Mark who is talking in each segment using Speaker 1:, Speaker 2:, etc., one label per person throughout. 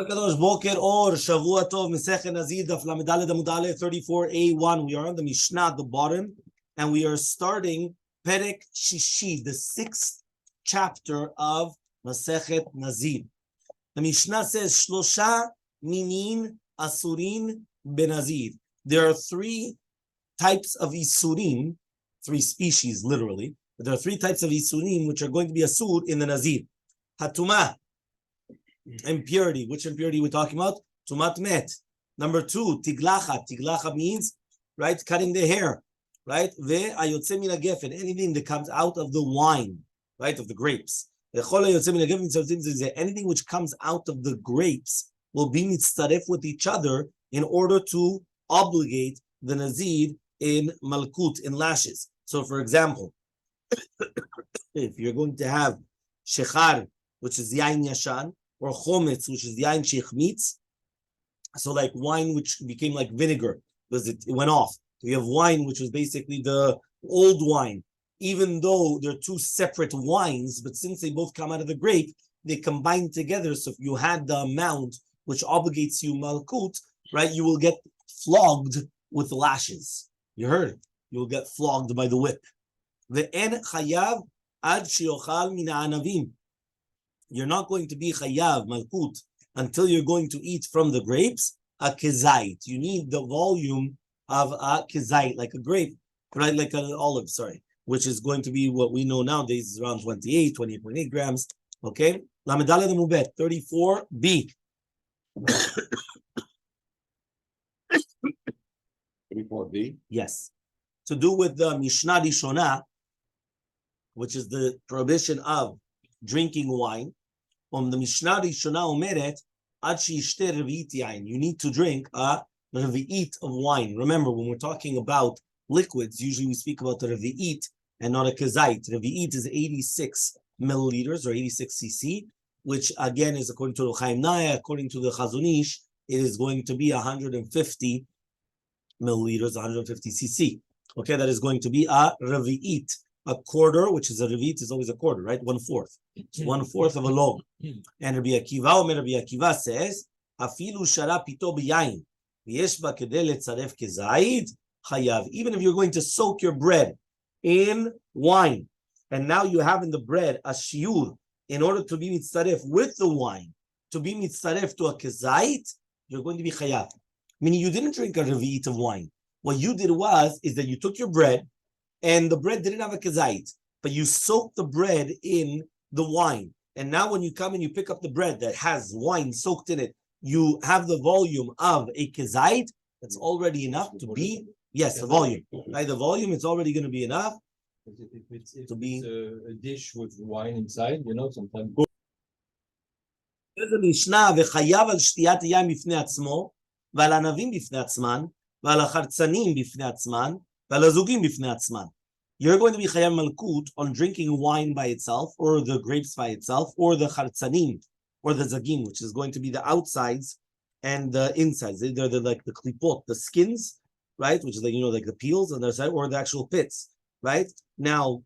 Speaker 1: Boker or Shavua Tov Masechet Nazir Daf Lamedaled Amud Aleph 34a1. We are on the Mishnah at the bottom, and we are starting Perek Shishi, the 6th chapter of Masechet Nazir. The Mishnah says Shlosha Minin Asurin Benazir. There are 3 types of Isurim, 3 species literally, but there are 3 types of Isurim which are going to be Asur in the Nazir. Hatumah, impurity. Which impurity we're talking about? Tumat met. Number 2, tiglacha. Tiglacha means, right, cutting the hair, right? Ve'ayotze min hagefen, anything that comes out of the wine, right, of the grapes. Anything which comes out of the grapes will be mitzaref with each other in order to obligate the nazir in malkut, in lashes. So, for example, if you're going to have shechar, which is yain yashan, or chometz, which is the yain shechmitz, so like wine which became like vinegar because it went off. So you have wine which was basically the old wine, even though they're 2 separate wines, but since they both come out of the grape, they combine together. So if you had the amount which obligates you malkut, right, you will get flogged with lashes. You heard it. You will get flogged by the whip. Ve'en chayav ad sheyochal min ha'anavim. You're not going to be chayav malkut until you're going to eat from the grapes a kezait. You need the volume of a kezait, like a grape, right? Like an olive, sorry, which is going to be what we know nowadays is around 28.8 grams. Okay, Lamedaleh the Mubet 34b.
Speaker 2: 34b.
Speaker 1: Yes, to do with the Mishnah Rishonah, which is the prohibition of drinking wine. The Mishnah Rishonah omeret ad sheishte revi'it yain. You need to drink a revi'it of wine. Remember, when we're talking about liquids, usually we speak about the revi'it and not a kezait. Revi'it is 86 milliliters or 86 cc, which again is according to the Chaim Naya, according to the Chazon Ish, it is going to be 150 milliliters, 150 cc. Okay, that is going to be a revi'it. A quarter, which is a revit, is always a quarter, right? 1/4. It's 1/4 of a log. And Rabbi Akiva says, "Afilu shara pito b'yayin, v'yesh ba kedei letzaref kezayid chayav." Even if you're going to soak your bread in wine, and now you have in the bread a shiur, in order to be mitzaref with the wine, to be mitzaref to a kezayid, you're going to be chayav. Meaning you didn't drink a revit of wine. What you did is that you took your bread, and the bread didn't have a kezait, but you soaked the bread in the wine. And now when you come and you pick up the bread that has wine soaked in it, you have the volume of a kezait. That's already enough to be, yes, the volume. Right, the volume, it's already going to be enough
Speaker 2: to be a dish with wine inside, sometimes.
Speaker 1: There's a Mishnah, וחייב על שתיית יין בפני עצמו, ועל ענבים בפני עצמן, ועל החרצנים בפני עצמן, you're going to be chayav malkut on drinking wine by itself, or the grapes by itself, or the chartzanim, or the zagim, which is going to be the outsides and the insides. They're like the klipot, the skins, right? Which is like, like the peels on their side, or the actual pits, right? Now,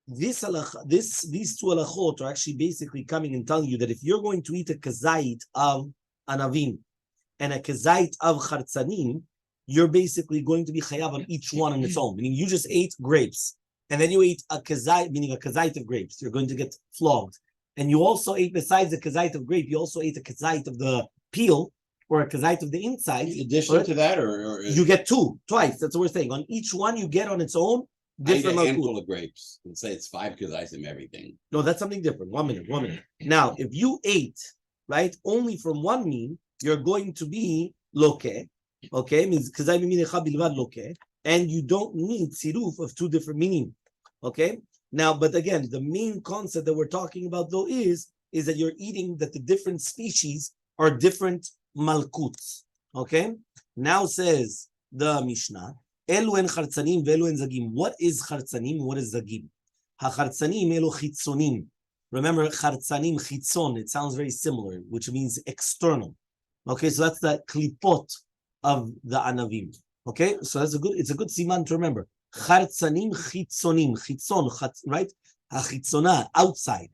Speaker 1: these 2 halachot are actually basically coming and telling you that if you're going to eat a kezait of anavim and a kezait of chartzanim, you're basically going to be chayav on each one on its own. Meaning you just ate grapes, and then you ate a kezait, meaning a kezait of grapes. You're going to get flogged. And you also ate, besides the kezait of grape, you also ate a kezait of the peel, or a kezait of the inside.
Speaker 2: In addition to that, or
Speaker 1: you get twice. That's what we're saying. On each one, you get on its own different.
Speaker 2: I eat a handful of grapes. Let's say it's 5 kezait of everything.
Speaker 1: No, that's something different. 1 minute. Now, if you ate, right, only from one mean, you're going to be loke. Okay, means and you don't need tziruf of 2 different meaning. Okay, now, but again, the main concept that we're talking about though is that you're eating, that the different species are different malkuts. Okay, now says the Mishnah, elu en chartzanim ve'elu en zagim. What is chartzanim? What is zagim? Ha-chartzanim elu chitzonim. Remember, chartzanim chitzon. It sounds very similar, which means external. Okay, so that's the klipot of the anavim. Okay, so it's a good siman to remember. Chartzanim chitzonim, chitzon, right? Chitzona, outside.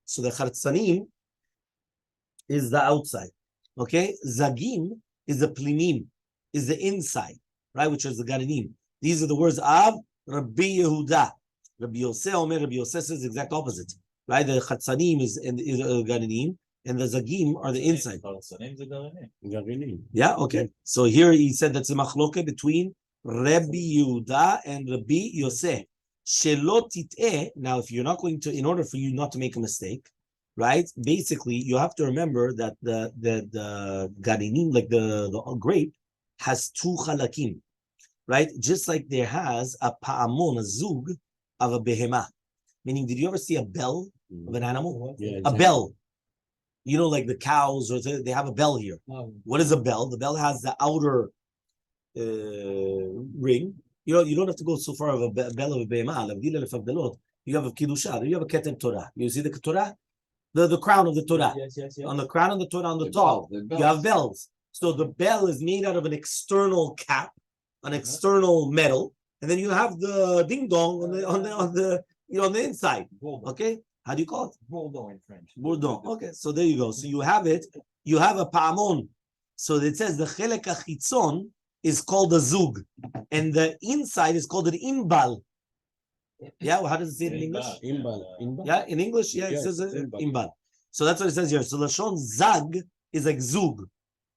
Speaker 1: So the chartzanim is the outside. Okay, Zagim is the plimim, is the inside, right? Which is the Ganinim. These are the words of Rabbi Yehuda. Rabbi Yosef Omer, Rabbi Yosef says the exact opposite, right? The Chatzanim is Ganinim, and the Zagim are the inside. Yeah, okay. So here he said that's a machloke between Rabbi Yehuda and Rabbi Yosef. Shelot tit'eh. Now, if you're not going to, in order for you not to make a mistake, right? Basically, you have to remember that the Ganinim, like the grape, has two chalakim, right? Just like there has a pa'amon, a zug of a behemah. Meaning, did you ever see a bell of an animal?
Speaker 3: Yeah,
Speaker 1: A
Speaker 3: exactly.
Speaker 1: bell. You know, like the cows, or they have a bell here. What is a bell? The bell has the outer ring. You don't have to go so far of a bell of a behemah. You have a kiddusha. You have a keter Torah. You see the Torah? The crown of the Torah.
Speaker 2: Yes.
Speaker 1: On the crown of the Torah, on the top, you have bells. So the bell is made out of an external cap, an external metal, and then you have the ding dong on the inside. Okay, how do you call it?
Speaker 2: Bourdon in French.
Speaker 1: Bourdon. Okay, so there you go. So you have it. You have a pa'amon. So it says the chelek hachitzon is called a zug, and the inside is called an imbal. Yeah, well, how does it say it in English?
Speaker 3: Imbal.
Speaker 1: Yeah, in English, yeah, it says imbal. So that's what it says here. So Lashon zag is like zug.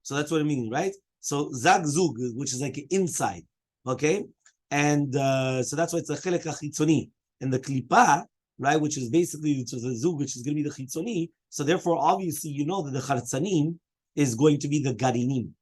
Speaker 1: So that's what it means, right? So zag zug, which is like inside, okay? And so that's why it's a chelek hachitzoni. And the klipa, right, which is basically the zug, which is going to be the chitzoni. So therefore, obviously, you know that the chartzanim is going to be the garinim.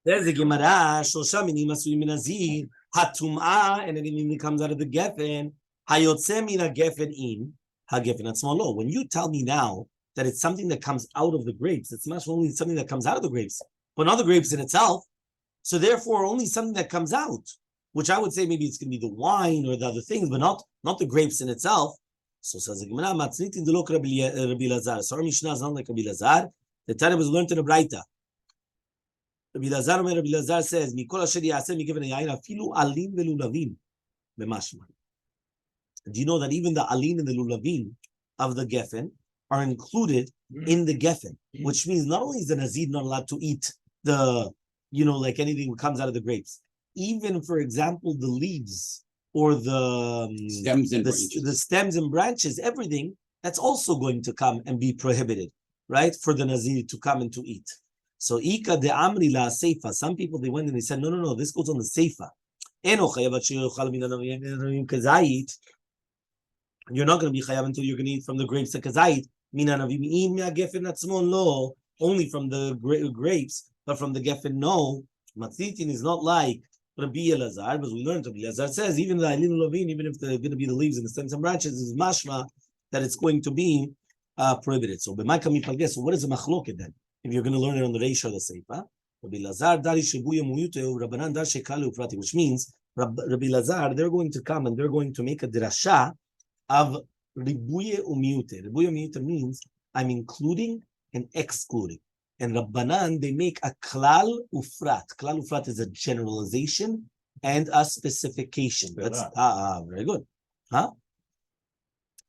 Speaker 1: There's the Gemara, Shosha minim asuyim min nazir, hatum'ah, and anything that comes out of the geffen, hayotze min ha-geffen in, ha-geffen atzmo lo. When you tell me now that it's something that comes out of the grapes, it's not only something that comes out of the grapes, but not the grapes in itself. So therefore, only something that comes out, which I would say maybe it's going to be the wine or the other things, but not the grapes in itself. So says the Gemara, matzniti delok Rabbi Lazar. So our Mishnah is not like Rabbi Lazar. The Torah was learned in a Braita. Rabbi Lazar says, "Mikol asher yaseh migeven hayayin afilu alin velulavim b'mashma." Do you know that even the alin and the lulavim of the geffen are included in the geffen? Which means not only is the nazir not allowed to eat like anything that comes out of the grapes, even, for example, the leaves or the stems and branches, everything that's also going to come and be prohibited, right? For the nazir to come and to eat. So Ika de Amri la Seifa. Some people they went and they said, no, this goes on the Seifa. You're not going to be chayav until you're going to eat from the grapes of kazait. Only from the grapes, but from the geffen, no. Matzitin is not like Rabbi Elazar, because we learned Rabbi Elazar says even the Ailin Lovin, even if they're going to be the leaves and the stems and branches, is mashma that it's going to be prohibited. So what is the machloket then? If you're going to learn it on the Reish or the Seifa, Rabbi Lazar dari shebuya muyute Rabbanan dar shekalu uprati, which means Rabbi Lazar, they're going to come and they're going to make a drasha of ribuye umiyute. Ribuye umiyute means I'm including and excluding. And Rabbanan, they make a klal ufrat. Klal ufrat is a generalization and a specification. That's very good. Huh?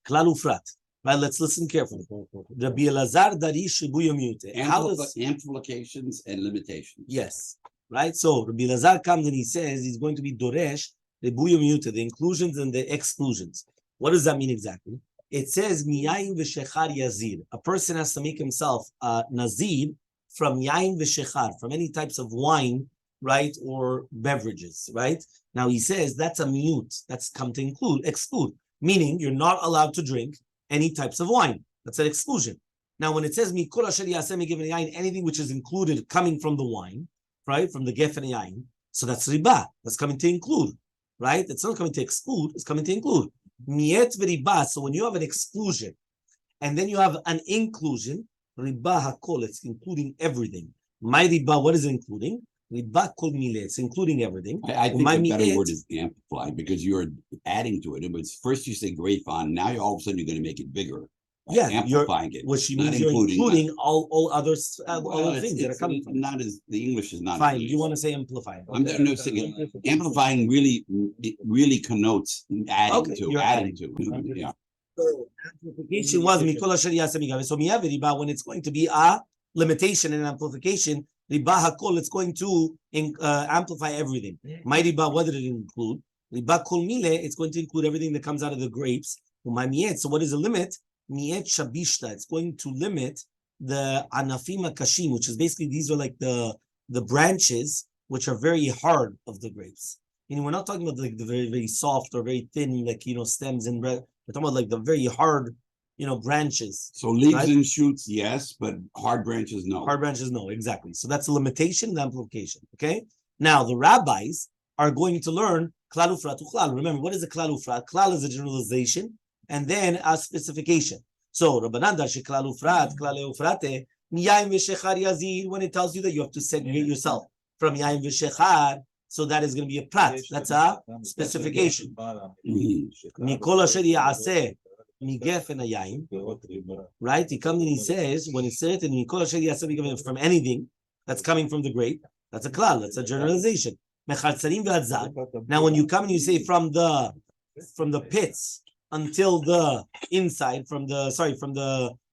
Speaker 1: Klal ufrat. Right, let's listen carefully. Rabbi Elazar dari shibuya miyute.
Speaker 3: Amplifications and limitations.
Speaker 1: Yes, right. So Rabbi Elazar comes and he says he's going to be doresh ribuya miyute, the inclusions and the exclusions. What does that mean exactly? It says miyayin v'shechar yazir. A person has to make himself nazir from yayin v'shechar, from any types of wine, right, or beverages, right? Now he says that's a miyut. That's come to exclude, meaning you're not allowed to drink any types of wine. That's an exclusion. Now, when it says mikol asher yaseh migeven yayin, anything which is included coming from the wine, right, from the geffen yayin, so that's riba. That's coming to include, right? It's not coming to exclude. It's coming to include. Miet v'riba. So when you have an exclusion, and then you have an inclusion, riba hakol. It's including everything. My riba, what is it including? Riba kol mile. It's including everything.
Speaker 3: I think the better word is amplify, because you're adding to it. It was first you say grape on, now all of a sudden you're going to make it bigger.
Speaker 1: Yeah,
Speaker 3: amplifying it,
Speaker 1: which means you're including all other things that are coming from.
Speaker 3: Not as the English is not.
Speaker 1: Fine. You want to say amplifying?
Speaker 3: I'm no saying amplifying really connotes adding to. Yeah.
Speaker 1: So amplification was mikol asher yaseh migave. So miyavi riba, when it's going to be a limitation and amplification, riba hakol, it's going to amplify everything. My riba, what did it include? Riba kol mile, it's going to include everything that comes out of the grapes. My miet. So what is the limit? Miet shabishta. It's going to limit the anafim kashim, which is basically these are like the branches which are very hard of the grapes. Meaning we're not talking about like the very, very soft or very thin, like, stems and bread. We're talking about like the very hard, branches.
Speaker 3: So leaves
Speaker 1: right?
Speaker 3: and shoots, yes, but hard branches, no.
Speaker 1: Hard branches, no, exactly. So that's the limitation, the amplification. Okay. Now the rabbis are going to learn klal ufrat uchlal. Remember, what is a klal ufrat? Klal is a generalization and then a specification. So Rabbanan darshe klal ufrat, klal ufrate, yaim v'shechar yazid, when it tells you that you have to segregate yourself from yaim v'shechar, so that is going to be a prat. That's a specification. Mikol asher yaseh migefen hayayim. Right? He comes and he says, when it's certain mikol asher yaseh migefen, from anything that's coming from the grape, that's a klal. That's a generalization. Now, when you come and you say from the pits until the inside, from the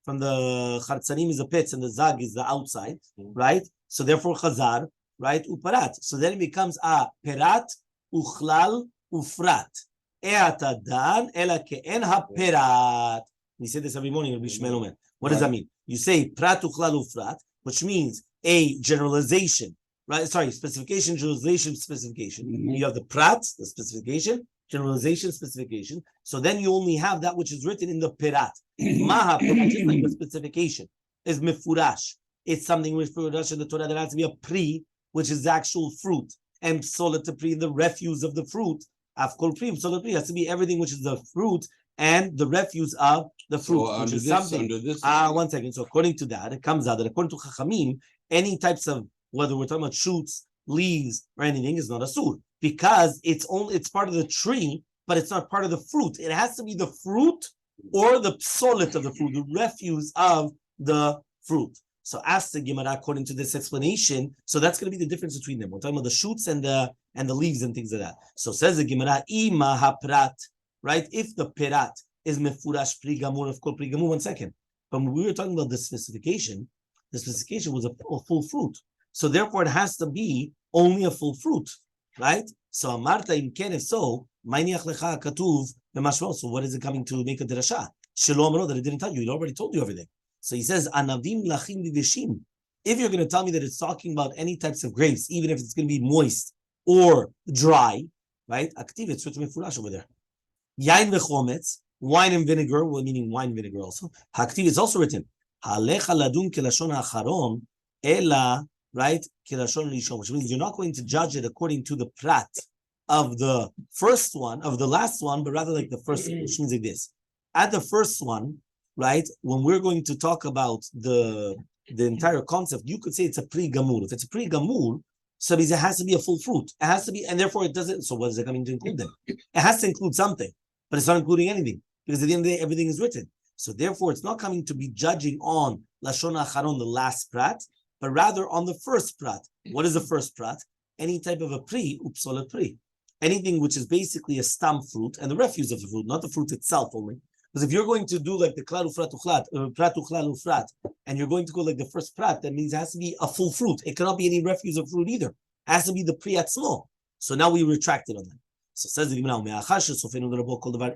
Speaker 1: chartzanim is the pits and the zag is the outside, right? So therefore chazar, right? Uparat. So then it becomes a perat, uchlal, ufrat. E'atadan ela ke'en ha-perat. We say this every morning, Rabbi Shmuel Omer. What does that mean? You say prat, uchlal, ufrat, which means a generalization, right? Sorry, specification, generalization, specification. You have the prat, the specification, generalization, specification. So then you only have that which is written in the perat. Maha, just like the specification, is mifurash. It's something which in the Torah that has to be a pri, which is the actual fruit, and psolet pri, the refuse of the fruit. Afkol pri, psolet pri has to be everything which is the fruit and the refuse of the fruit,
Speaker 3: So
Speaker 1: which is
Speaker 3: this,
Speaker 1: something. One second. So according to that, it comes out that according to Chachamim, any types of, whether we're talking about shoots, leaves, or anything, is not a sur, because it's part of the tree, but it's not part of the fruit. It has to be the fruit or the psolet of the fruit, the refuse of the fruit. So ask the Gemara according to this explanation. So that's going to be the difference between them. We're talking about the shoots and the leaves and things like that. So says the Gemara, ima haprat, right? If the perat is mefurash pri gamur, of course pri gamur. 1 second. But when we were talking about the specification was a full fruit. So therefore, it has to be only a full fruit, right? So amarta im ken, if so, ma'iniach lecha katuv b'mashmo. So what is it coming to make a drasha? Shalom, that it didn't tell you. It already told you everything. So he says, anavim lachim vivishim. If you're going to tell me that it's talking about any types of grapes, even if it's going to be moist or dry, right? Aktiv, it's written mefurash over there. Yain v'chometz, wine and vinegar, well, meaning wine and vinegar also. Haktiv is also written. Halecha ladun kelashon ha'acharon, ela, right? Kelashon rishon, which means you're not going to judge it according to the prat of the first one, of the last one, but rather like the first one, which means like this. At the first one, right, when we're going to talk about the entire concept, you could say it's a pri gamur. If it's a pri gamur, so it has to be a full fruit. It has to be, and therefore it doesn't. So what is it coming to include then? It has to include something, but it's not including anything, because at the end of the day, everything is written. So therefore, it's not coming to be judging on lashon acharon, the last prat, but rather on the first prat. What is the first prat? Any type of a pri, upsolet pri. Anything which is basically a stam fruit and the refuse of the fruit, not the fruit itself only. Because if you're going to do like the klal ufrat uchlat, prat uchlal ufrat, and you're going to go like the first prat, that means it has to be a full fruit. It cannot be any refuse of fruit either. It has to be the pri atzmo. So now we retracted on that. So says the Gemara,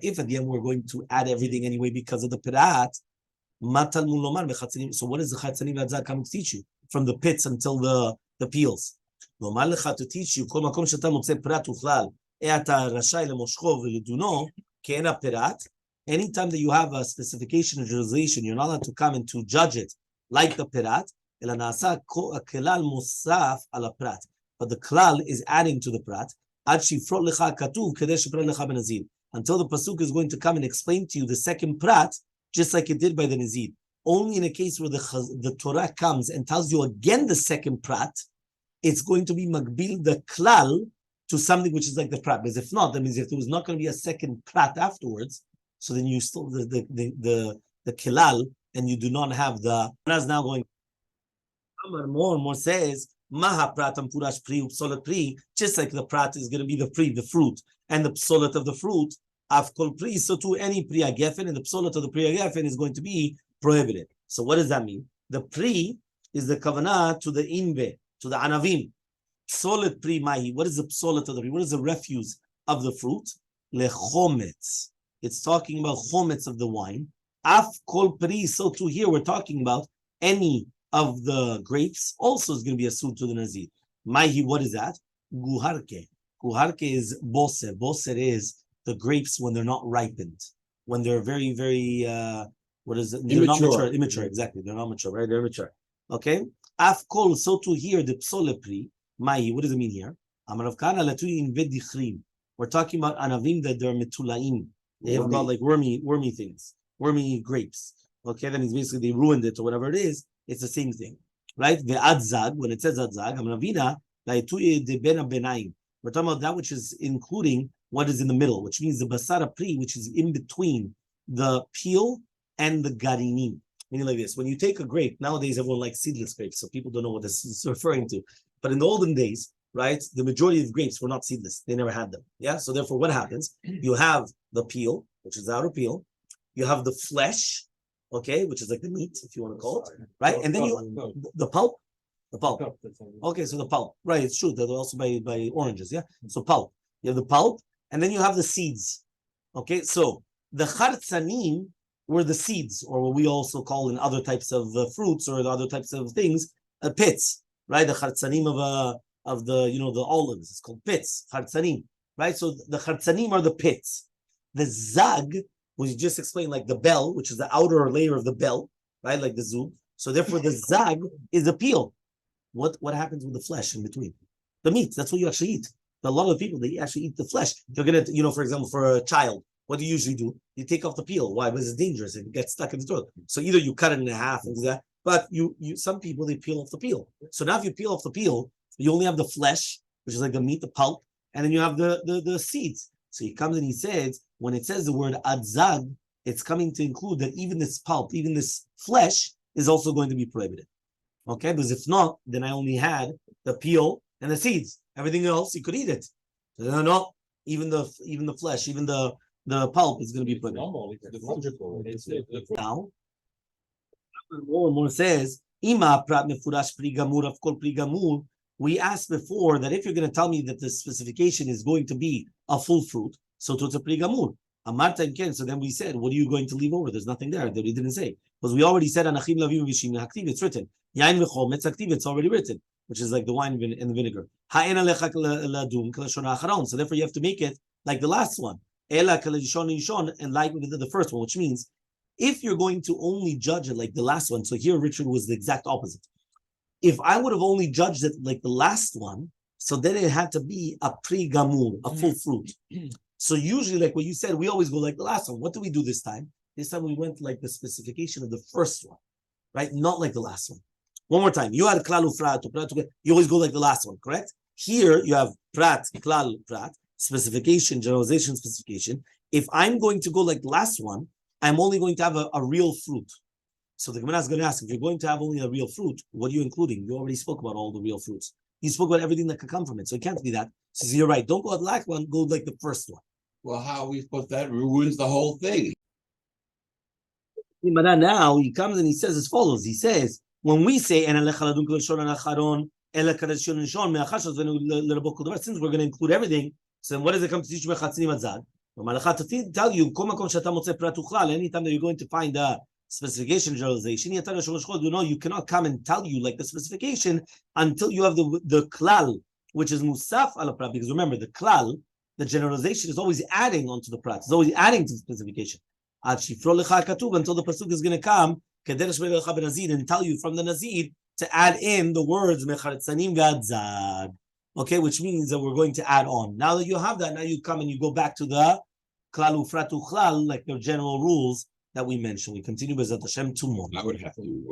Speaker 1: if at the end we're going to add everything anyway because of the prat, so what is the chatzanim v'adzak coming to teach you? From the pits until the peels. To teach you, anytime that you have a specification or generalization, you're not allowed to come and to judge it like the pirat. But the klal is adding to the prat. Until the pasuk is going to come and explain to you the second prat, just like it did by the Nazir. Only in a case where the Torah comes and tells you again the second prat, it's going to be magbil the klal to something which is like the prat. Because if not, that means if there was not going to be a second prat afterwards, so then you still the kilal, and you do not have the. As now going more and more says maha pratam purash pri upsolet pri, just like the prat is going to be the pri, the fruit, and the psolet of the fruit. Af kol pri, so too any pri hagefen, and the psolat of the pri hagefen is going to be prohibited. So what does that mean? The pri is the kavanah to the inbe, to the anavim. Psolat pri mahi. What is the psolat of the pri? What is the refuse of the fruit? Lechometz. It's talking about chometz of the wine. Af kol pri, so too here we're talking about any of the grapes also is going to be a suit to the Nazir. Mahi, what is that? Guharke. Guharke is boser. Boser is the grapes when they're not ripened, when they're very, very, what is it? They're not mature. Immature, exactly. They're not mature, right? They're immature. Okay? Af kol, so to here, the psole pri, mahi, what does it mean here? Amarav kana latui in vedichrim. We're talking about anavim that they're metulaim. They have got like wormy things, wormy grapes. Okay, that means basically they ruined it or whatever it is. It's the same thing, right? The adzag, when it says adzag, we're talking about that which is including what is in the middle, which means the basara pri, which is in between the peel and the garinim. Meaning like this: when you take a grape, nowadays everyone likes seedless grapes, so people don't know what this is referring to. But in the olden days, right, the majority of grapes were not seedless; they never had them. Yeah, so therefore, what happens? You have the peel, which is the outer peel. You have the flesh. Okay, which is like the meat, if you want to call it, right? And then the pulp. Okay, so the pulp, right? It's true. They're also by oranges, yeah. So pulp. You have the pulp, and then you have the seeds. Okay, so the chartzanim were the seeds, or what we also call in other types of fruits or the other types of things, pits, right? The chartzanim of the the olives, it's called pits, chartzanim, right? So the chartzanim are the pits. The zag, we just explained, like the bell, which is the outer layer of the bell, right? Like the zug. So therefore, the zag is the peel. What happens with the flesh in between? The meat. That's what you actually eat. A lot of people, they actually eat the flesh. They're gonna, for example, for a child, what do you usually do? You take off the peel. Why? Because it's dangerous. It gets stuck in the throat. So either you cut it in half and do that, but some people, they peel off the peel. So now if you peel off the peel, you only have the flesh, which is like the meat, the pulp, and then you have the seeds. So he comes and he says, when it says the word adzag, it's coming to include that even this pulp, even this flesh is also going to be prohibited. Okay, because if not, then I only had the peel and the seeds. Everything else, you could eat it. No, even the flesh, even the pulp is going to be prohibited. Now, more and more says, Ima prat mefurash pri gamur of kol pri gamur. We asked before that if you're going to tell me that the specification is going to be a full fruit, so it's a pri gamur. Amarta imken. So then we said, what are you going to leave over? There's nothing there that we didn't say. Because we already said anachim lavim v'shim haktiv. It's written. Yain v'chometz haktiv. It's already written, which is like the wine and the vinegar. Ha'en alechak ladum kalashon acharon. So therefore you have to make it like the last one. Ela kalashon yishon, and like the first one, which means if you're going to only judge it like the last one. So here Richard was the exact opposite. If I would have only judged it like the last one, so then it had to be a pri gamur, a full fruit. So usually, like what you said, we always go like the last one. What do we do this time? This time we went like the specification of the first one, right? Not like the last one. One more time. You had klal ufrat, you always go like the last one, correct? Here you have prat, klal, prat, specification, generalization, specification. If I'm going to go like the last one, I'm only going to have a real fruit. So the Gemara is going to ask, if you're going to have only a real fruit, what are you including? You already spoke about all the real fruits. You spoke about everything that could come from it. So it can't be that. So you're right. Don't go at the last one, go like the first one.
Speaker 3: Well, how are we supposed that ruins the whole thing?
Speaker 1: But now he comes and he says as follows. He says, when we say, since we're going to include everything, so then what does it come to teach me? To tell you, anytime that you're going to find a specification generalization, you cannot come and tell you like the specification until you have the klal, which is musaf ala prat. Because remember, the klal, the generalization is always adding onto the prat. It's always adding to the specification. Until the pasuk is going to come and tell you from the Nazir to add in the words mechartzanim v'adzag. Okay, which means that we're going to add on. Now that you have that, now you come and you go back to the klal ufrat uchlal, like the general rules that we mentioned. We continue with Hashem tomorrow.
Speaker 3: I would have to